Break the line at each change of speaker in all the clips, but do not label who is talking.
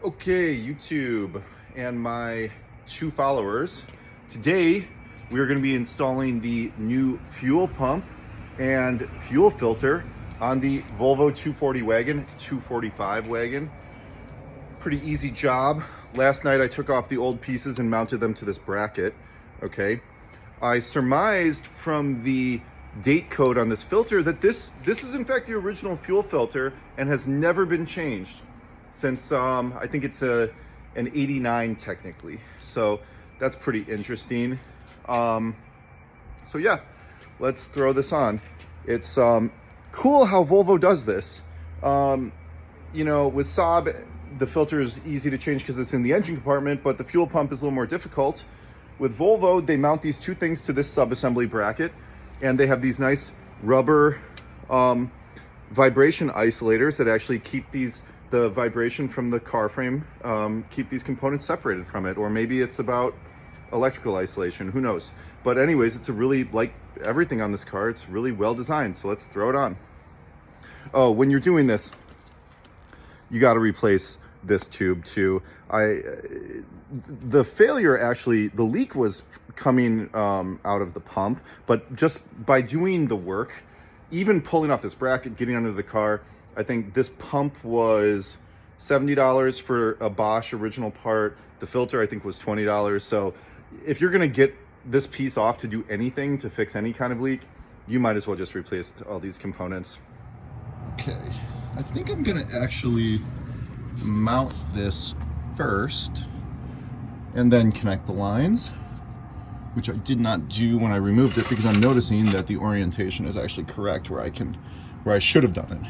Okay, YouTube and my two followers. Today we are going to be installing the new fuel pump and fuel filter on the Volvo 240 wagon, 245 wagon. Pretty easy job. Last night I took off the old pieces and mounted them to this bracket. Okay, I surmised from the date code on this filter that this is in fact the original fuel filter and has never been changed since I think it's an 89 technically. So that's pretty interesting. So yeah, let's throw this on. It's cool how Volvo does this. You know, with Saab, the filter is easy to change because it's in the engine compartment, but the fuel pump is a little more difficult. With Volvo, they mount these two things to this sub-assembly bracket, and they have these nice rubber vibration isolators that actually keep the vibration from the car frame, keep these components separated from it. Or maybe it's about electrical isolation, who knows. But anyways, it's a really, like everything on this car, it's really well designed. So let's throw it on. Oh, when you're doing this, you got to replace this tube too. The failure, actually, the leak was coming out of the pump, but just by doing the work, even pulling off this bracket, getting under the car, I think this pump was $70 for a Bosch original part. The filter, I think, was $20. So if you're gonna get this piece off to do anything, to fix any kind of leak, you might as well just replace all these components. Okay, I think I'm gonna actually mount this first and then connect the lines, which I did not do when I removed it because I'm noticing that the orientation is actually correct where I should have done it.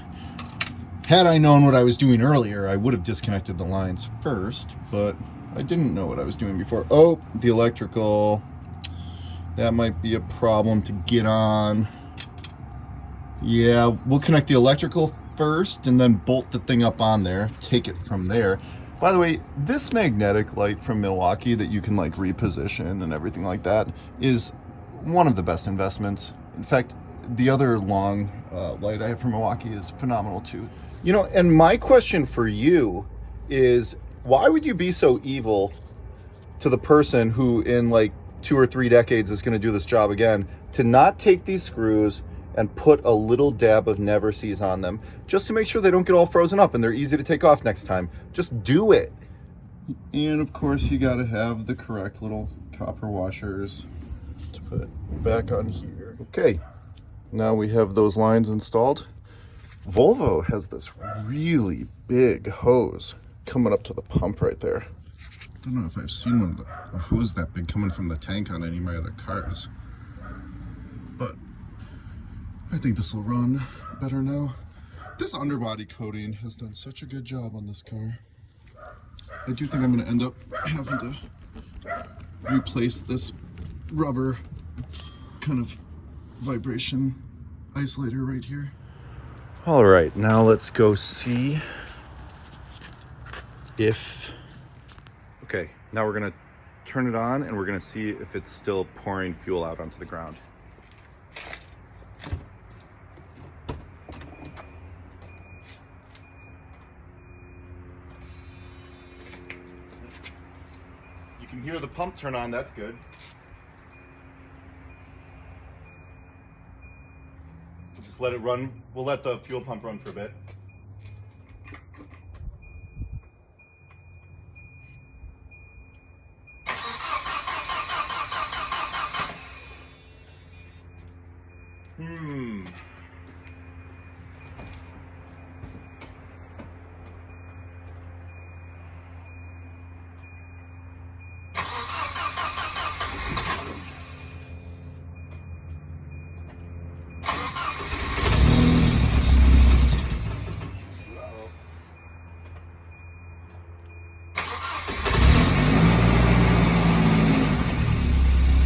Had I known what I was doing earlier, I would have disconnected the lines first, but I didn't know what I was doing before. Oh, the electrical, that might be a problem to get on. Yeah, we'll connect the electrical first and then bolt the thing up on there, take it from there. By the way, this magnetic light from Milwaukee that you can like reposition and everything like that is one of the best investments. In fact, the other long light I have from Milwaukee is phenomenal too. You know, and my question for you is, why would you be so evil to the person who in like 2 or 3 decades is going to do this job again, to not take these screws and put a little dab of Never Sees on them just to make sure they don't get all frozen up and they're easy to take off next time? Just do it. And of course you got to have the correct little copper washers to put back on here. Okay, now we have those lines installed. Volvo has this really big hose coming up to the pump right there. I don't know if I've seen a hose that big coming from the tank on any of my other cars, but I think this will run better now. This underbody coating has done such a good job on this car. I do think I'm going to end up having to replace this rubber kind of vibration isolator right here. All right, now let's go see if... Okay, now we're going to turn it on and we're going to see if it's still pouring fuel out onto the ground. You can hear the pump turn on, that's good. We'll just let it run. We'll let the fuel pump run for a bit.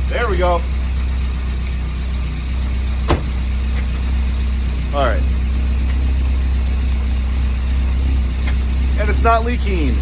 There we go. All right. And it's not leaking.